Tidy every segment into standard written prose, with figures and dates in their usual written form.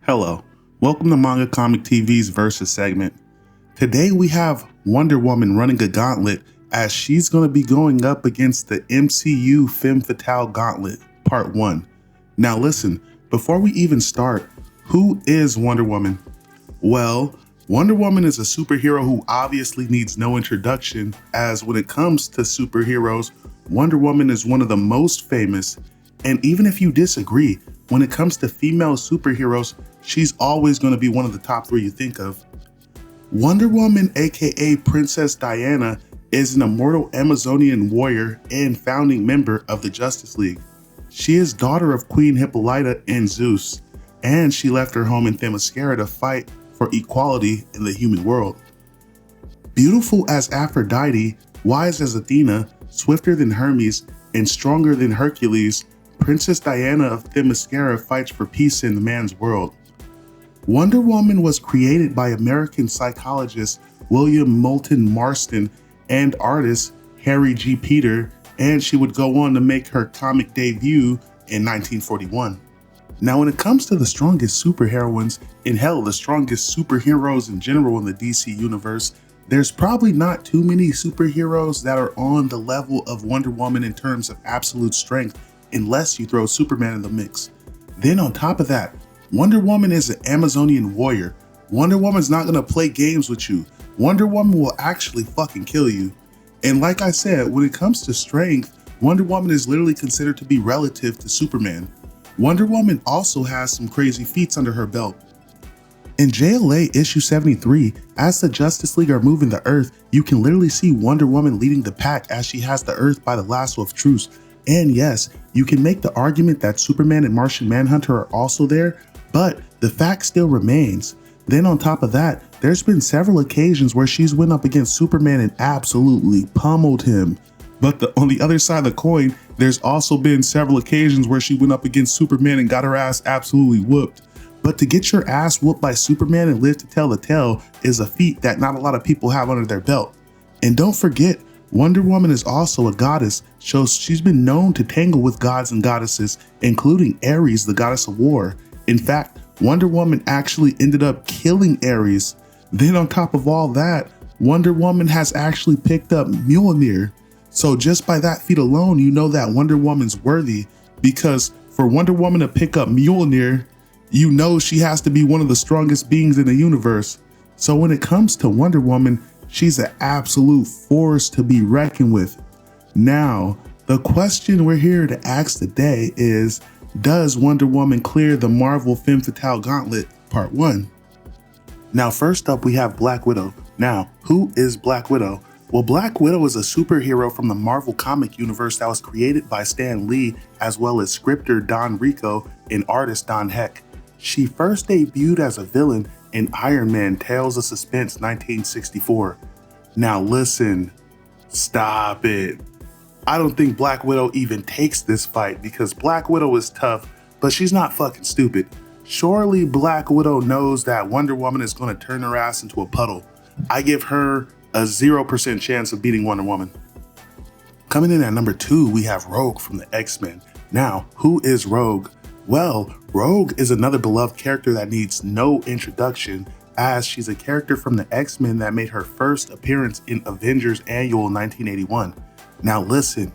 Hello, welcome to Manga Comic TV's Versus segment. Today we have Wonder Woman running a gauntlet as she's going to be going up against the MCU Femme Fatale Gauntlet, Part 1. Now listen, before we even start, who is Wonder Woman? Well, Wonder Woman is a superhero who obviously needs no introduction, as when it comes to superheroes, Wonder Woman is one of the most famous, and even if you disagree, when it comes to female superheroes, she's always going to be one of the top 3 you think of. Wonder Woman, aka Princess Diana, is an immortal Amazonian warrior and founding member of the Justice League. She is daughter of Queen Hippolyta and Zeus, and she left her home in Themyscira to fight for equality in the human world. Beautiful as Aphrodite, wise as Athena, swifter than Hermes, and stronger than Hercules, Princess Diana of Themyscira fights for peace in the man's world. Wonder Woman was created by American psychologist William Moulton Marston and artist Harry G. Peter, and she would go on to make her comic debut in 1941. Now when it comes to the strongest superheroines, and hell, the strongest superheroes in general in the DC universe, there's probably not too many superheroes that are on the level of Wonder Woman in terms of absolute strength, unless you throw Superman in the mix. Then on top of that, Wonder Woman is an Amazonian warrior. Wonder Woman's not gonna play games with you. Wonder Woman will actually fucking kill you. And like I said, when it comes to strength, Wonder Woman is literally considered to be relative to Superman. Wonder Woman also has some crazy feats under her belt. In JLA issue 73, as the Justice League are moving the Earth, you can literally see Wonder Woman leading the pack as she has the Earth by the lasso of truce. And yes, you can make the argument that Superman and Martian Manhunter are also there, but the fact still remains. Then on top of that, there's been several occasions where she's went up against Superman and absolutely pummeled him. But on the other side of the coin, there's also been several occasions where she went up against Superman and got her ass absolutely whooped. But to get your ass whooped by Superman and live to tell the tale is a feat that not a lot of people have under their belt. And don't forget, Wonder Woman is also a goddess, so she's been known to tangle with gods and goddesses, including Ares, the goddess of war. In fact, Wonder Woman actually ended up killing Ares. Then on top of all that, Wonder Woman has actually picked up Mjolnir. So just by that feat alone, you know that Wonder Woman's worthy, because for Wonder Woman to pick up Mjolnir, you know she has to be one of the strongest beings in the universe. So when it comes to Wonder Woman, she's an absolute force to be reckoned with. Now, the question we're here to ask today is, does Wonder Woman clear the Marvel Femme Fatale Gauntlet Part 1? Now first up we have Black Widow. Now, who is Black Widow? Well, Black Widow is a superhero from the Marvel comic universe that was created by Stan Lee, as well as scripter Don Rico and artist Don Heck. She first debuted as a villain in Iron Man Tales of Suspense 1964. Now listen, stop it. I don't think Black Widow even takes this fight because Black Widow is tough, but she's not fucking stupid. Surely Black Widow knows that Wonder Woman is going to turn her ass into a puddle. I give her a 0% chance of beating Wonder Woman. Coming in at number 2, we have Rogue from the Xmen. Now, who is Rogue? Well, Rogue is another beloved character that needs no introduction, as she's a character from the X-Men that made her first appearance in Avengers Annual 1981. Now listen,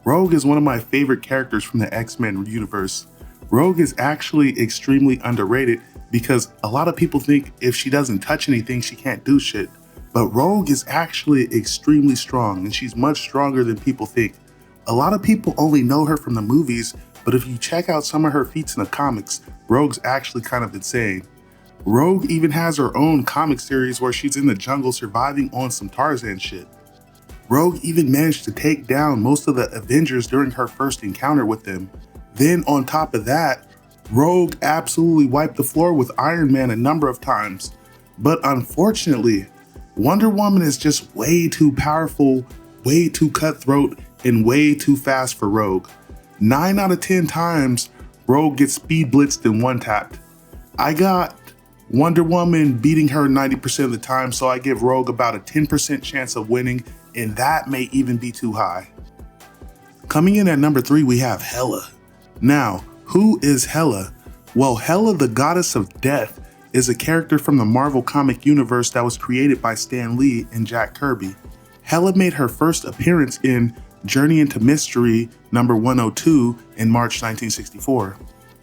Rogue is one of my favorite characters from the X-Men universe. Rogue is actually extremely underrated because a lot of people think if she doesn't touch anything, she can't do shit. But Rogue is actually extremely strong, and she's much stronger than people think. A lot of people only know her from the movies, but if you check out some of her feats in the comics, Rogue's actually kind of insane. Rogue even has her own comic series where she's in the jungle surviving on some Tarzan shit. Rogue even managed to take down most of the Avengers during her first encounter with them. Then on top of that, Rogue absolutely wiped the floor with Iron Man a number of times. But unfortunately, Wonder Woman is just way too powerful, way too cutthroat, and way too fast for Rogue. 9 out of 10 times, Rogue gets speed blitzed and one-tapped. I got Wonder Woman beating her 90% of the time, so I give Rogue about a 10% chance of winning, and that may even be too high. Coming in at number 3, we have Hela. Now, who is Hela? Well, Hela, the goddess of death, is a character from the Marvel comic universe that was created by Stan Lee and Jack Kirby. Hela made her first appearance in Journey into Mystery number 102 in March 1964.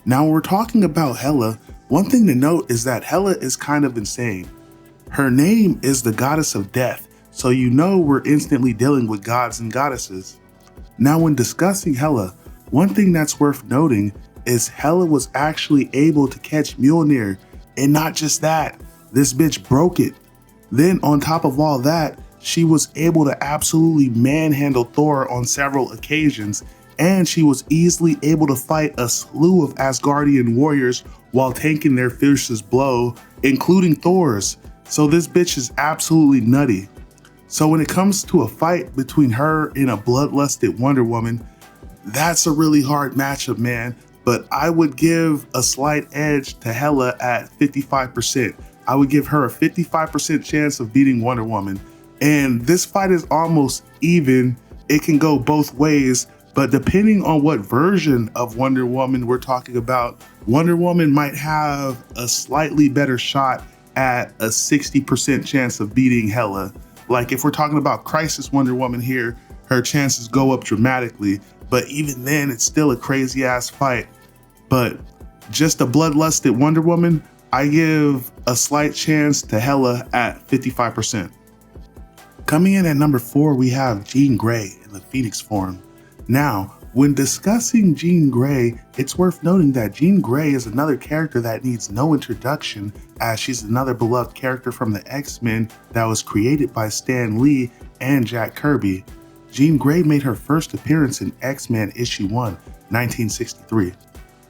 Now, when we're talking about Hela, one thing to note is that Hela is kind of insane. Her name is the goddess of death, so you know we're instantly dealing with gods and goddesses. Now, when discussing Hela, one thing that's worth noting is Hela was actually able to catch Mjolnir, and not just that, this bitch broke it. Then on top of all that, she was able to absolutely manhandle Thor on several occasions, and she was easily able to fight a slew of Asgardian warriors while tanking their fiercest blow, including Thor's. So this bitch is absolutely nutty. So when it comes to a fight between her and a bloodlusted Wonder Woman, that's a really hard matchup, man. But I would give a slight edge to Hela at 55%. I would give her a 55% chance of beating Wonder Woman. And this fight is almost even. It can go both ways, but depending on what version of Wonder Woman we're talking about, Wonder Woman might have a slightly better shot at a 60% chance of beating Hela. Like if we're talking about Crisis Wonder Woman here, her chances go up dramatically, but even then it's still a crazy ass fight. But just a bloodlusted Wonder Woman, I give a slight chance to Hela at 55%. Coming in at number 4, we have Jean Grey in the Phoenix form. Now, when discussing Jean Grey, it's worth noting that Jean Grey is another character that needs no introduction, as she's another beloved character from the Xmen that was created by Stan Lee and Jack Kirby. Jean Grey made her first appearance in X-Men issue 1, 1963.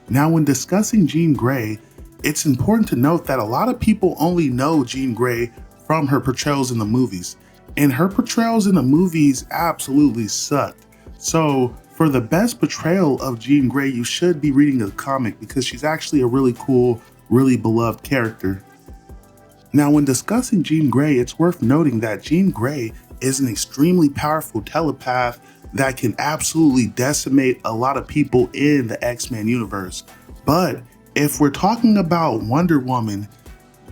Now, when discussing Jean Grey, it's important to note that a lot of people only know Jean Grey from her portrayals in the movies, and her portrayals in the movies absolutely sucked. So for the best portrayal of Jean Grey, you should be reading the comic because she's actually a really cool, really beloved character. Now, when discussing Jean Grey, it's worth noting that Jean Grey is an extremely powerful telepath that can absolutely decimate a lot of people in the X-Men universe. But if we're talking about Wonder Woman,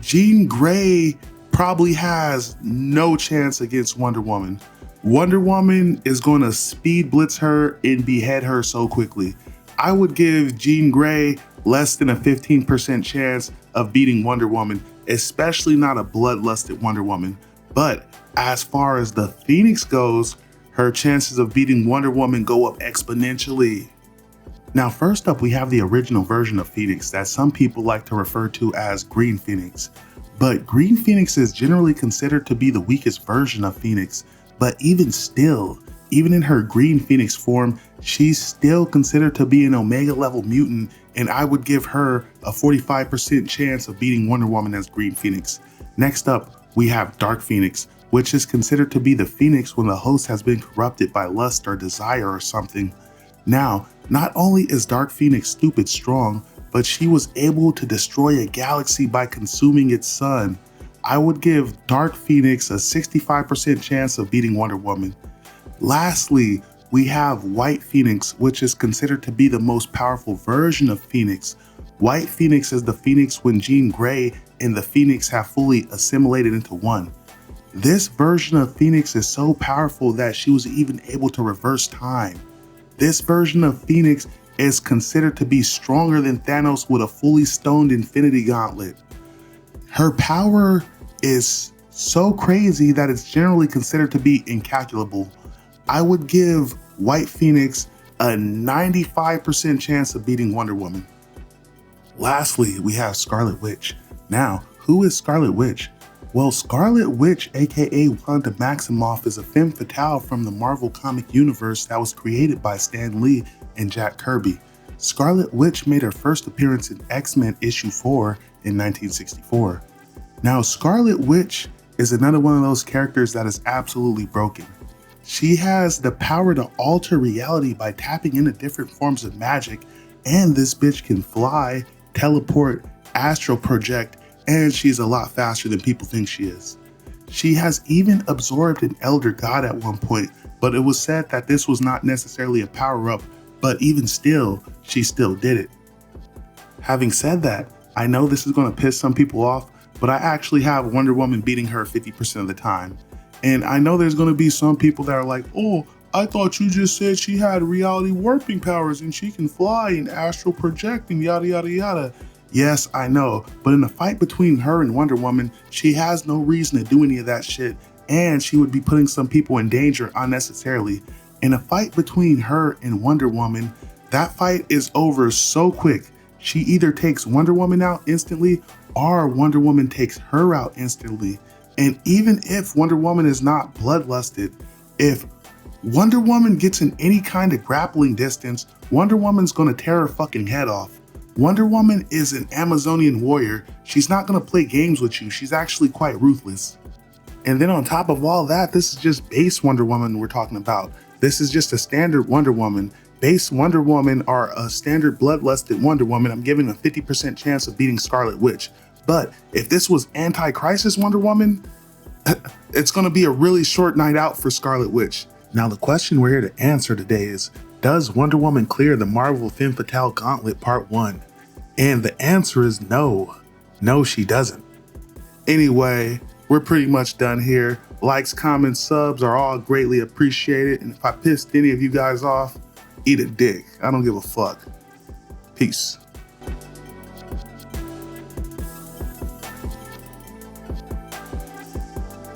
Jean Grey probably has no chance against Wonder Woman. Wonder Woman is going to speed blitz her and behead her so quickly. I would give Jean Grey less than a 15% chance of beating Wonder Woman, especially not a bloodlusted Wonder Woman. But as far as the Phoenix goes, her chances of beating Wonder Woman go up exponentially. Now, first up, we have the original version of Phoenix that some people like to refer to as Green Phoenix. But Green Phoenix is generally considered to be the weakest version of Phoenix. But even still, even in her Green Phoenix form, she's still considered to be an Omega level mutant, and I would give her a 45% chance of beating Wonder Woman as Green Phoenix. Next up, we have Dark Phoenix, which is considered to be the Phoenix when the host has been corrupted by lust or desire or something. Now, not only is Dark Phoenix stupid strong, but she was able to destroy a galaxy by consuming its sun. I would give Dark Phoenix a 65% chance of beating Wonder Woman. Lastly, we have White Phoenix, which is considered to be the most powerful version of Phoenix. White Phoenix is the Phoenix when Jean Grey and the Phoenix have fully assimilated into one. This version of Phoenix is so powerful that she was even able to reverse time. This version of Phoenix is considered to be stronger than Thanos with a fully stoned Infinity Gauntlet. Her power is so crazy that it's generally considered to be incalculable. I would give White Phoenix a 95% chance of beating Wonder Woman. Lastly, we have Scarlet Witch. Now, who is Scarlet Witch? Well, Scarlet Witch, aka Wanda Maximoff, is a femme fatale from the Marvel comic universe that was created by Stan Lee and Jack Kirby. Scarlet Witch made her first appearance in X-Men issue 4 in 1964. Now, Scarlet Witch is another one of those characters that is absolutely broken. She has the power to alter reality by tapping into different forms of magic, and this bitch can fly, teleport, astral project, and she's a lot faster than people think she is. She has even absorbed an elder god at one point, but it was said that this was not necessarily a power-up, but even still, she still did it. Having said that, I know this is going to piss some people off, but I actually have Wonder Woman beating her 50% of the time. And I know there's going to be some people that are like, oh, I thought you just said she had reality warping powers and she can fly and astral project and yada yada yada. Yes, I know, but in a fight between her and Wonder Woman, she has no reason to do any of that shit, and she would be putting some people in danger unnecessarily. In a fight between her and Wonder Woman, that fight is over so quick. She either takes Wonder Woman out instantly or Wonder Woman takes her out instantly. And even if Wonder Woman is not bloodlusted, if Wonder Woman gets in any kind of grappling distance, Wonder Woman's gonna tear her fucking head off. Wonder Woman is an Amazonian warrior. She's not gonna play games with you. She's actually quite ruthless. And then on top of all that, this is just base Wonder Woman we're talking about. This is just a standard Wonder Woman. Base Wonder Woman or a standard bloodlusted Wonder Woman, I'm giving a 50% chance of beating Scarlet Witch. But if this was anti-crisis Wonder Woman, it's gonna be a really short night out for Scarlet Witch. Now the question we're here to answer today is, does Wonder Woman clear the Marvel Femme Fatale Gauntlet Part 1? And the answer is no. No, she doesn't. Anyway, we're pretty much done here. Likes, comments, subs are all greatly appreciated. And if I pissed any of you guys off, eat a dick. I don't give a fuck. Peace.